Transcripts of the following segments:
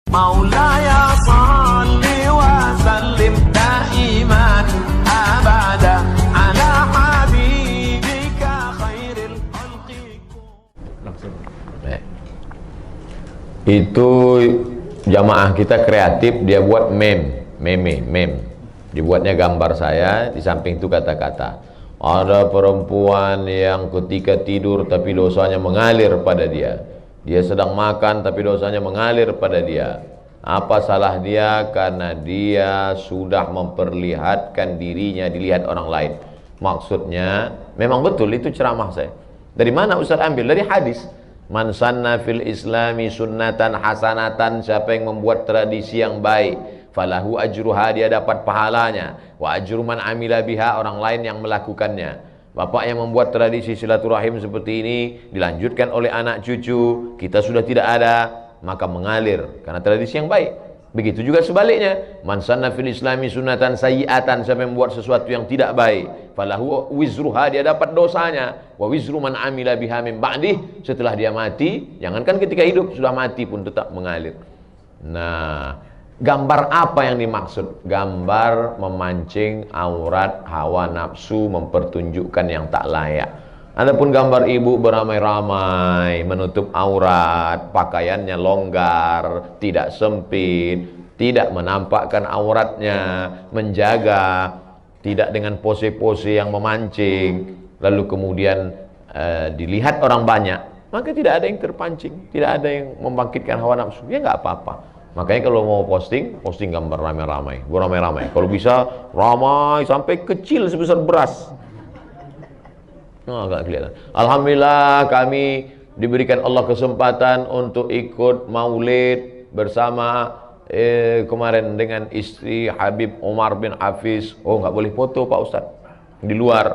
Maulaya salli wa sallim daiman abada ala habibika khairil khalqi. Itu jamaah kita kreatif, dia buat meme. Dibuatnya gambar saya, di samping itu kata-kata. Ada perempuan yang ketika tidur tapi dosanya mengalir pada dia. Dia sedang makan tapi dosanya mengalir pada dia. Apa salah dia? Karena dia sudah memperlihatkan dirinya dilihat orang lain. Maksudnya, memang betul itu ceramah saya. Dari mana Ustaz ambil? Dari hadis. Man sanna fil islami sunnatan hasanatan, siapa yang membuat tradisi yang baik, falahu ajruha, dia dapat pahalanya, wa ajru man amila biha, orang lain yang melakukannya. Bapak yang membuat tradisi silaturahim seperti ini dilanjutkan oleh anak cucu, kita sudah tidak ada, maka mengalir karena tradisi yang baik. Begitu juga sebaliknya, man sanna fil islami sunnatan sayyi'atan, siapa yang membuat sesuatu yang tidak baik, falahu wizruha, dia dapat dosanya, wa wizru man amila biha min ba'dih, setelah dia mati, jangankan ketika hidup, sudah mati pun tetap mengalir. Nah, gambar apa yang dimaksud? Gambar memancing aurat, hawa nafsu, mempertunjukkan yang tak layak. Adapun gambar ibu beramai-ramai, menutup aurat, pakaiannya longgar, tidak sempit, tidak menampakkan auratnya, menjaga, tidak dengan pose-pose yang memancing, lalu kemudian dilihat orang banyak, maka tidak ada yang terpancing, tidak ada yang membangkitkan hawa nafsu, ya nggak apa-apa. Makanya kalau mau posting gambar ramai-ramai, beramai-ramai. Kalau bisa ramai sampai kecil sebesar beras. Agak kelihatan. Alhamdulillah kami diberikan Allah kesempatan untuk ikut maulid bersama kemarin dengan istri Habib Umar bin Hafiz. Oh, nggak boleh foto Pak Ustadz di luar.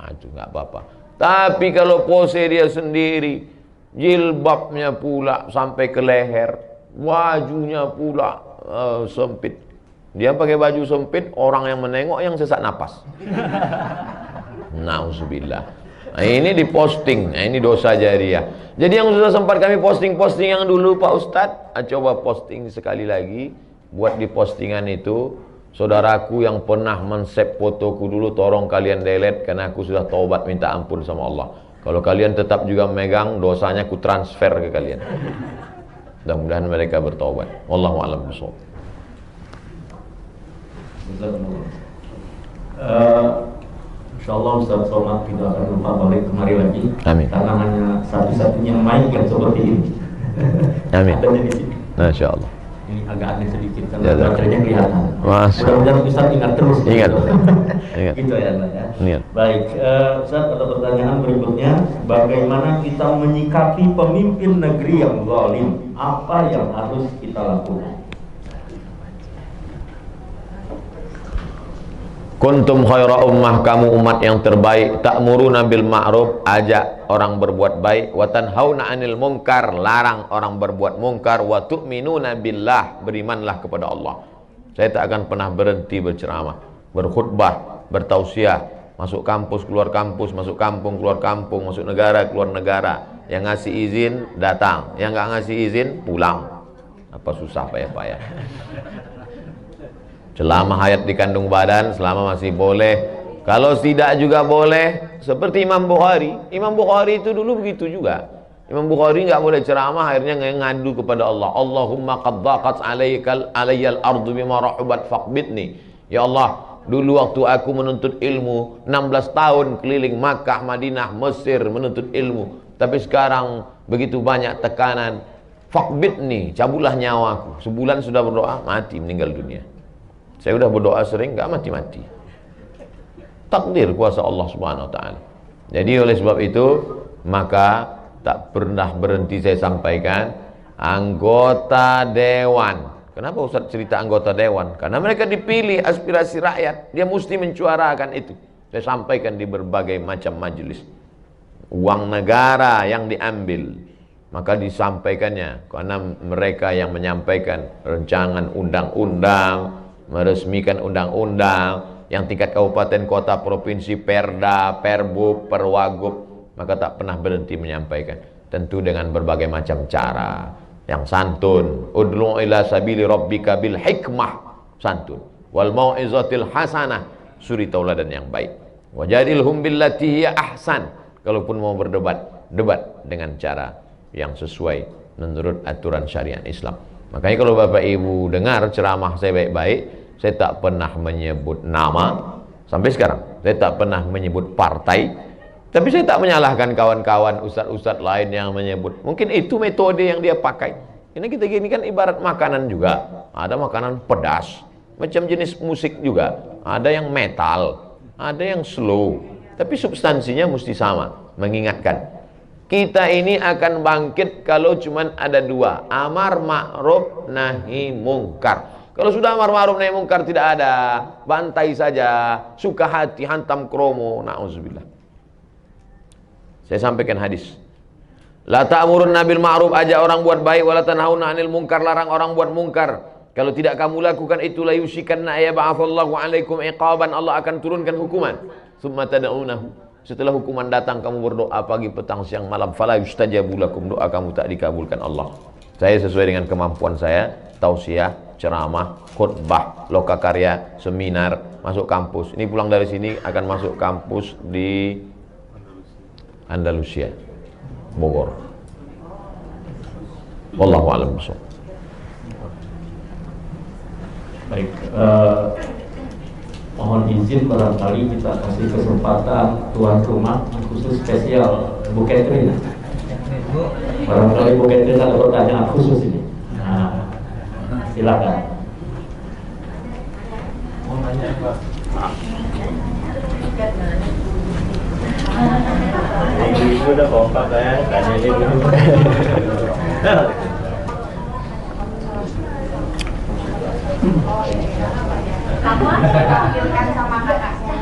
Itu nggak apa-apa. Tapi kalau pose dia sendiri, jilbabnya pula sampai ke leher, bajunya pula sempit. Dia pakai baju sempit, orang yang menengok yang sesak napas. Nauzubillah. Nah, ini diposting, nah, ini dosa jariah. Jadi yang sudah sempat kami posting yang dulu Pak Ustadz, coba posting sekali lagi. Buat di postingan itu, saudaraku yang pernah men-save fotoku dulu, tolong kalian delete, karena aku sudah taubat minta ampun sama Allah. Kalau kalian tetap juga megang, dosanya ku transfer ke kalian. Mudah-mudahan mereka bertobat. Wallahu a'lam bishawab. Insyaallah Ustaz Somad kita akan lupa balik kemari lagi. Amin. Karena hanya satu-satunya mic yang seperti ini. Amin. Ada di sini. Masyaallah. Ini agak aneh sedikit karena baterainya kelihatan. Masyaallah. Mudah-mudahan Ustaz ingat terus. Ingat. Ingat. Gitu ya, Pak ya. Ingat. Baik, Ustaz, ada pertanyaan berikutnya, bagaimana kita menyikapi pemimpin negeri yang zalim? Apa yang harus kita lakukan? Kuntum khaira ummah, kamu umat yang terbaik, ta'muruna bil ma'ruf, ajak orang berbuat baik, wa tanhauna 'anil munkar, larang orang berbuat munkar, wa tu'minuna billah, berimanlah kepada Allah. Saya tak akan pernah berhenti berceramah, berkhutbah, bertausiah, masuk kampus, keluar kampus, masuk kampung, keluar kampung, masuk negara, keluar negara. Yang ngasih izin datang, yang nggak ngasih izin pulang. Apa susah payah-payah. Selama hayat di kandung badan, selama masih boleh. Kalau tidak juga boleh. Seperti Imam Bukhari. Imam Bukhari itu dulu begitu juga. Imam Bukhari nggak boleh ceramah, akhirnya ngadu kepada Allah. Allahumma qad dhaqat alayyal ardu bima rahubat faqbidni. Ya Allah, dulu waktu aku menuntut ilmu 16 tahun keliling Makkah, Madinah, Mesir menuntut ilmu. Tapi sekarang begitu banyak tekanan. Faqbidni, cabutlah nyawaku. Sebulan sudah berdoa, mati, meninggal dunia. Saya sudah berdoa sering, nggak mati-mati. Takdir kuasa Allah Subhanahu wa taala. Jadi oleh sebab itu, maka tak pernah berhenti saya sampaikan anggota dewan. Kenapa Ustaz cerita anggota dewan? Karena mereka dipilih aspirasi rakyat, dia mesti mencuarakan itu. Saya sampaikan di berbagai macam majelis. Uang negara yang diambil, maka disampaikannya karena mereka yang menyampaikan rancangan undang-undang, meresmikan undang-undang yang tingkat kabupaten, kota, provinsi, perda, perbub, perwagub, maka tak pernah berhenti menyampaikan. Tentu dengan berbagai macam cara. yang santun. Ud'u ila sabili rabbika bil hikmah, santun. Wal mau'izatil hasanah, suri tauladan yang baik. Wajadilhum billati hiya ahsan. Kalaupun mau berdebat, debat dengan cara yang sesuai menurut aturan syariat Islam. Makanya kalau Bapak Ibu dengar ceramah saya baik-baik, saya tak pernah menyebut nama sampai sekarang. Saya tak pernah menyebut partai. Tapi saya tak menyalahkan kawan-kawan ustadz-ustadz lain yang menyebut. Mungkin itu metode yang dia pakai. Ini kita gini kan ibarat makanan juga. Ada makanan pedas, macam jenis musik juga. Ada yang metal, ada yang slow. Tapi substansinya mesti sama, mengingatkan. Kita ini akan bangkit kalau cuman ada dua. Amar ma'ruf nahi mungkar. Kalau sudah amar ma'ruf nahi mungkar tidak ada, bantai saja, suka hati, hantam kromo, na'udzubillah. Saya sampaikan hadis. La ta'murunna bil ma'ruf, ajak orang buat baik, wala tanhauna 'anil munkar, larang orang buat mungkar. Kalau tidak kamu lakukan itu, la yushikanna yab'atsallahu 'alaikum iqaban, Allah akan turunkan hukuman. Tsumma tad'unahu, setelah hukuman datang kamu berdoa pagi, petang, siang, malam, fala yustajabu lakum, doa kamu tak dikabulkan Allah. Saya sesuai dengan kemampuan saya, tausiah, ceramah, khutbah, lokakarya, seminar, masuk kampus. Ini pulang dari sini akan masuk kampus di Andalusia, Bogor. Wallahu a'lam bishawab. Baik, mohon izin barangkali kita kasih kesempatan tuan rumah khusus spesial Bu Catherine. Barangkali Bu Catherine ada pertanyaan khusus ini. Nah, silakan. Mau nanya Pak. Ibu udah kompak ya, tanya ini dulu. Kamu panggilkan sama kakaknya.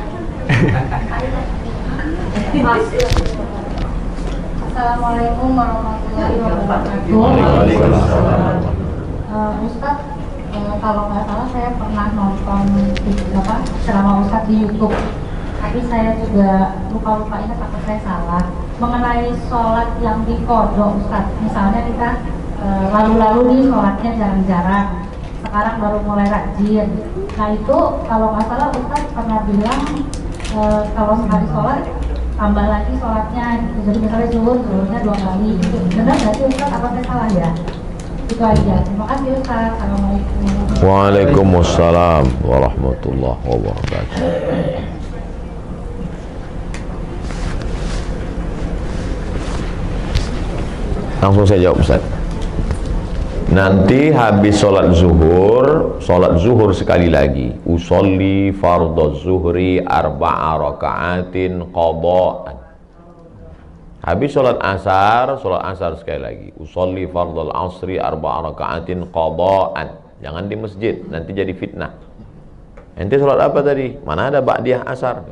Assalamualaikum warahmatullahi wabarakatuh. Ustadz, kalau nggak salah saya pernah nonton ceramah Ustadz di YouTube. Tapi saya juga lupa ingat apa saya salah mengenai sholat yang dikodok, Ustadz. Misalnya kita lalu-lalu nih sholatnya jarang-jarang, sekarang baru mulai rajin. Nah itu kalau nggak salah Ustadz pernah bilang kalau sekali sholat tambah lagi sholatnya gitu. Jadi misalnya zuhurnya 2 kali gitu. Benar nggak sih Ustadz, apa saya salah ya? Itu aja. Terima kasih Ustadz. Assalamualaikum. Waalaikumsalam warahmatullahi wabarakatuh. Langsung saya jawab Ustaz. Nanti habis sholat zuhur sekali lagi. Usolli fardhu zuhri 4 raka'atin qada'an. Habis sholat asar sekali lagi. Usolli fardhu asri 4 raka'atin qada'an. Jangan di masjid, nanti jadi fitnah. Ente sholat apa tadi? Mana ada ba'diyah asar?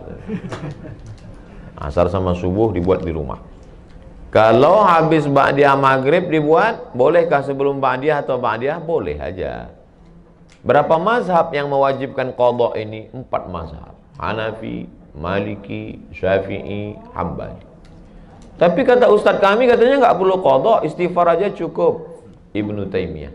Asar sama subuh dibuat di rumah. Kalau habis ba'diyah maghrib dibuat, bolehkah sebelum ba'diyah atau ba'diyah? Boleh aja. Berapa mazhab yang mewajibkan qadha ini? 4 mazhab. Hanafi, Maliki, Syafi'i, Hambali. Tapi kata ustadz kami katanya nggak perlu qadha, istighfar aja cukup. Ibnu Taimiyah.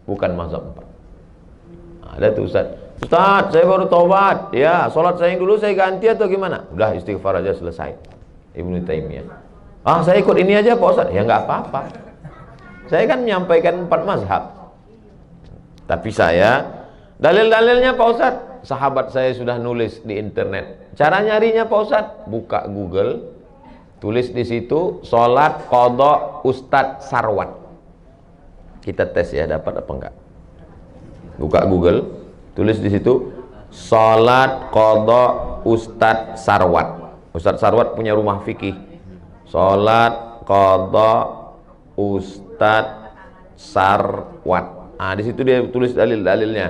Bukan mazhab 4. Ada tuh ustadz. Ustadz, saya baru taubat. Ya, sholat saya yang dulu saya ganti atau gimana? Udah istighfar aja selesai. Ibnu Taimiyah. Ah, saya ikut ini aja Pak Ustadz. Ya nggak apa-apa. Saya kan menyampaikan 4 mazhab. Tapi saya, dalil-dalilnya Pak Ustadz, sahabat saya sudah nulis di internet. Cara nyarinya Pak Ustadz, buka Google, tulis di situ, sholat qadha Ustadz Sarwat. Kita tes ya, dapat apa enggak. Buka Google, tulis di situ, sholat qadha Ustadz Sarwat. Ustadz Sarwat punya rumah fikih. Sholat qadha Ustadz Sarwat. Nah, di situ dia tulis dalil-dalilnya.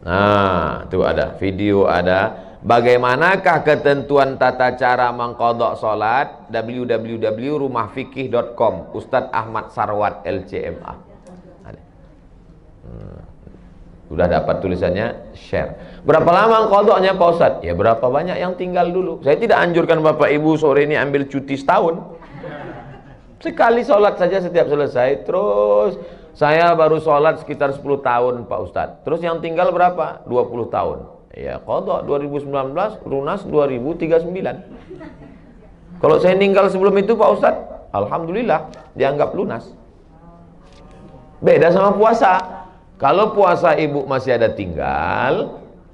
Nah, itu ada video, ada bagaimanakah ketentuan tata cara mengqadha sholat, www.rumahfikih.com, Ustadz Ahmad Sarwat LCMA. Ada. Sudah dapat tulisannya, share. Berapa lama qadhanya Pak Ustadz? Ya berapa banyak yang tinggal dulu. Saya tidak anjurkan Bapak Ibu sore ini ambil cuti setahun. Sekali sholat saja setiap selesai, terus saya baru sholat sekitar 10 tahun Pak Ustadz. Terus yang tinggal berapa? 20 tahun. Ya, qadha 2019, lunas 2039. Kalau saya meninggal sebelum itu Pak Ustadz, alhamdulillah dianggap lunas. Beda sama puasa. Kalau puasa ibu masih ada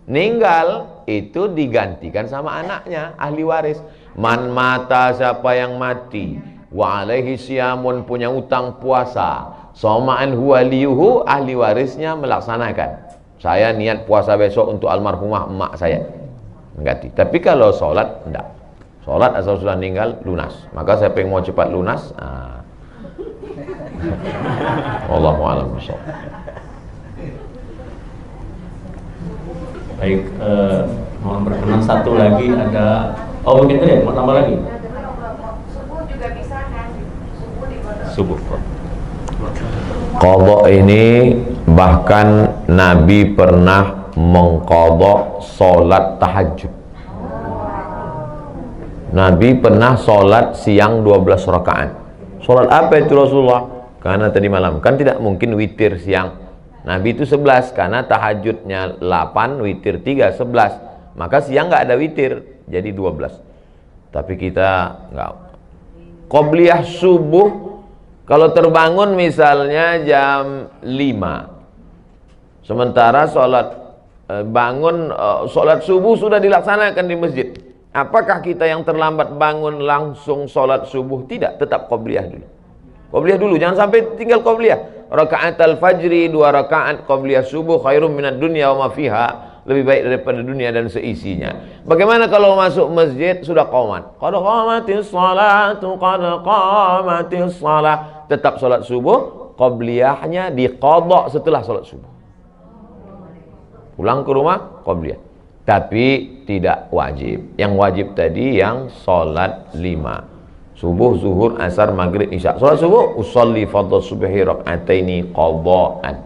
ninggal itu digantikan sama anaknya, ahli waris. Man mata, siapa yang mati, wa alaihi siyamun, punya utang puasa, soma'an huwa liyuhu, ahli warisnya melaksanakan. Saya niat puasa besok untuk almarhumah emak saya, ganti. Tapi kalau sholat enggak. Sholat asal sudah meninggal lunas. Maka siapa yang mau cepat lunas, wallahu a'lam bishawab. Baik, mohon berkenan satu lagi ada. Oh begitu ya, mau tambah lagi? Subuh juga bisa kan? Subuh di Subuh. Qadha ini bahkan Nabi pernah mengqadha sholat tahajud. Nabi pernah sholat siang 12 rakaat. Sholat apa itu Rasulullah? Karena tadi malam, kan tidak mungkin witir siang. Nabi itu 11, karena tahajudnya 8, witir 3, 11. Maka siang nggak ada witir, jadi 12. Tapi kita nggak. Qobliyah subuh, kalau terbangun misalnya jam 5. Sementara sholat subuh sudah dilaksanakan di masjid. Apakah kita yang terlambat bangun langsung sholat subuh? Tidak, tetap qobliyah dulu. Qobliyah dulu, jangan sampai tinggal qobliyah. Rakaat al-fajri 2 rakaat qobliyah subuh khairum minad dunya wa ma fiha, lebih baik daripada dunia dan seisinya. Bagaimana kalau masuk masjid sudah qomat? Qad qamatis shalatu, qad qamatis shalah. Tetap salat subuh, qobliyahnya diqadha setelah salat subuh. Pulang ke rumah qobliyah. Tapi tidak wajib. Yang wajib tadi yang salat 5. Subuh, zuhur, asar, maghrib, isya. Salat subuh, usolli fardhu subhi rak'ataini qadha'an.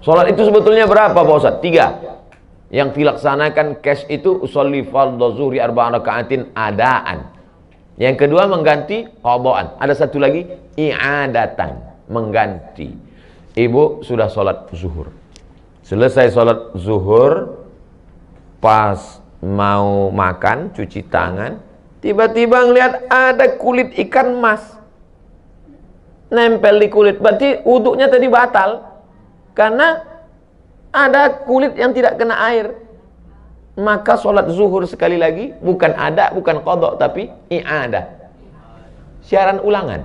Salat itu sebetulnya berapa Pak Ustaz? 3. Yang dilaksanakan cash itu usolli fardhu zuhri 4 raka'atin adaan. Yang kedua mengganti qadha'an. Ada satu lagi i'adatan, mengganti. Ibu sudah salat zuhur. Selesai salat zuhur, pas mau makan, cuci tangan, tiba-tiba ngelihat ada kulit ikan mas nempel di kulit. Berarti wuduknya tadi batal, karena ada kulit yang tidak kena air. Maka sholat zuhur sekali lagi bukan qadha, tapi i'adah, siaran ulangan.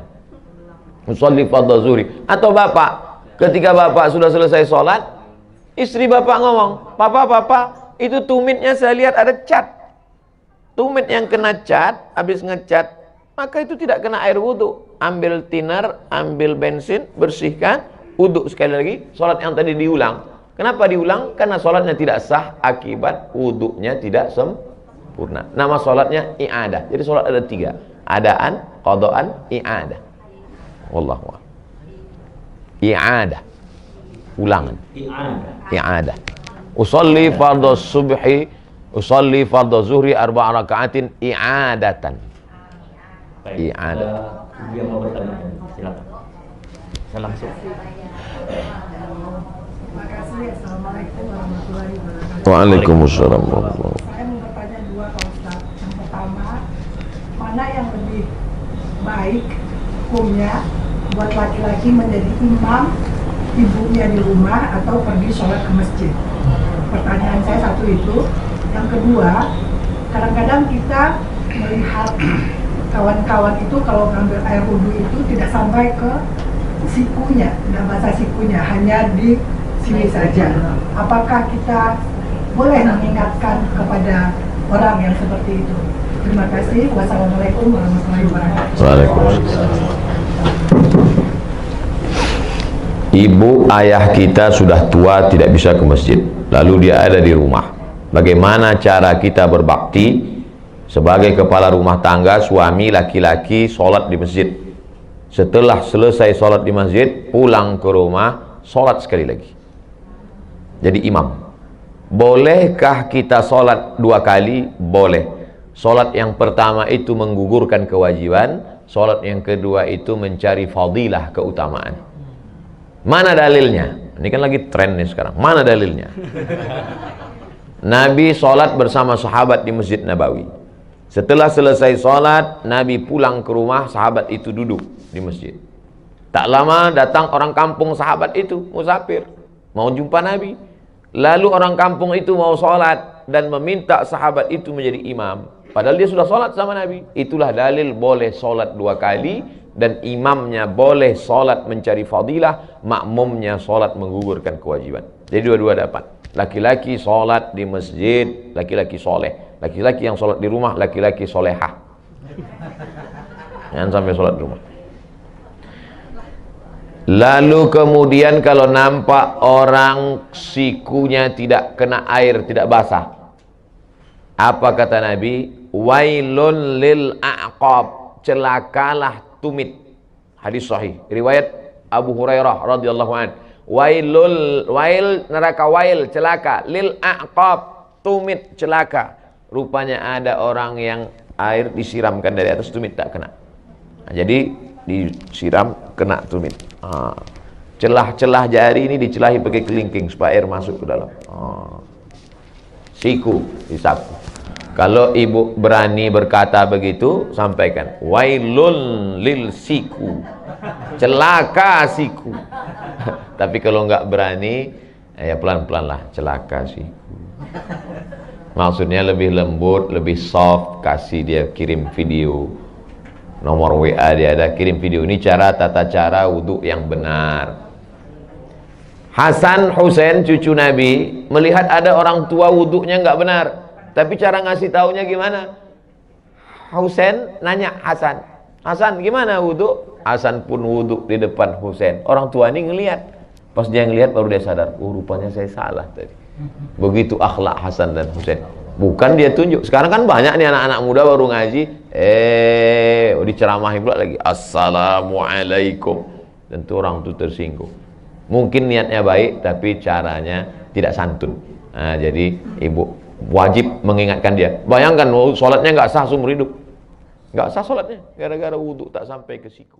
Usolli fardhu zuhri. Atau bapak, ketika bapak sudah selesai sholat, istri bapak ngomong, papa, itu tumitnya saya lihat ada cat. Tumit yang kena cat, habis ngecat, maka itu tidak kena air wudhu. Ambil thinner, ambil bensin, bersihkan, wudhu sekali lagi, sholat yang tadi diulang. Kenapa diulang? Karena sholatnya tidak sah akibat wudhunya tidak sempurna. Nama sholatnya i'adah. Jadi sholat ada 3. Adaan, qadha'an, i'adah. Wallahu a'lam. I'adah, ulangan. I'adah. Usolli fardhu subhi, usolli fardhu zuhri 4 raka'atin i'adatan. Baik, dia mau bertanya, silakan. Saya langsung. Terima kasih. Assalamualaikum warahmatullahi wabarakatuh. Waalaikumsalam warahmatullahi wabarakatuh. Saya mau bertanya 2 Pak Ustaz. Yang pertama, mana yang lebih baik hukumnya buat laki-laki menjadi imam ibunya di rumah atau pergi sholat ke masjid? Pertanyaan saya satu itu. Yang kedua, kadang-kadang kita melihat kawan-kawan itu kalau ngambil air wudhu itu tidak sampai ke sikunya, tidak basah sikunya, hanya di sini saja. Apakah kita boleh mengingatkan kepada orang yang seperti itu? Terima kasih. Wassalamualaikum warahmatullahi wabarakatuh. Waalaikumsalam. Ibu ayah kita sudah tua, tidak bisa ke masjid, lalu dia ada di rumah. Bagaimana cara kita berbakti sebagai kepala rumah tangga, suami laki-laki sholat di masjid? Setelah selesai sholat di masjid, pulang ke rumah, sholat sekali lagi. Jadi imam. Bolehkah kita sholat 2 kali? Boleh. Sholat yang pertama itu menggugurkan kewajiban, Sholat yang kedua itu mencari fadilah, keutamaan. Mana dalilnya? Ini kan lagi tren nih sekarang. Mana dalilnya? Nabi sholat bersama sahabat di Masjid Nabawi. Setelah selesai sholat, Nabi pulang ke rumah, sahabat itu duduk di masjid. Tak lama datang orang kampung sahabat itu, musafir, mau jumpa Nabi. Lalu orang kampung itu mau sholat dan meminta sahabat itu menjadi imam. Padahal dia sudah sholat sama Nabi. Itulah dalil boleh sholat 2 kali, dan imamnya boleh sholat mencari fadilah, makmumnya sholat menggugurkan kewajiban. Jadi dua-dua dapat. Laki-laki sholat di masjid, laki-laki soleh. Laki-laki yang sholat di rumah, laki-laki solehah. Jangan sampai sholat di rumah. Lalu kemudian kalau nampak orang sikunya tidak kena air, tidak basah, apa kata Nabi? Wailun lil a'qab, celakalah tumit. Hadis sahih riwayat Abu Hurairah radhiyallahu an. Wail neraka, wail celaka, lil a'qab tumit celaka. Rupanya ada orang yang air disiramkan dari atas tumit tak kena. Nah, jadi disiram kena tumit. Celah-celah jari ini dicelahi pakai kelingking supaya air masuk ke dalam. Siku disapu. Kalau ibu berani berkata begitu, sampaikan wailun lil siku, celaka siku. Tapi kalau nggak berani, ya pelan-pelan lah, celaka siku. Maksudnya lebih lembut, lebih soft, kasih dia kirim video, nomor WA dia ada, kirim video. Ini cara, tata cara wudhu yang benar. Hasan Husain cucu Nabi melihat ada orang tua wudhunya nggak benar. Tapi cara ngasih taunya gimana? Husain nanya Hasan, Hasan gimana wudhu? Hasan pun wudhu di depan Husain. Orang tua ini ngelihat. Pas dia ngelihat baru dia sadar, oh rupanya saya salah tadi. Begitu akhlak Hasan dan Husain. Bukan dia tunjuk. Sekarang kan banyak nih anak-anak muda baru ngaji, diceramahi pula lagi. Assalamualaikum. Tentu orang itu tersinggung. Mungkin niatnya baik, tapi caranya tidak santun. Nah, jadi ibu wajib mengingatkan dia. Bayangkan sholatnya nggak sah seumur hidup, nggak sah sholatnya gara-gara wudhu tak sampai ke siku.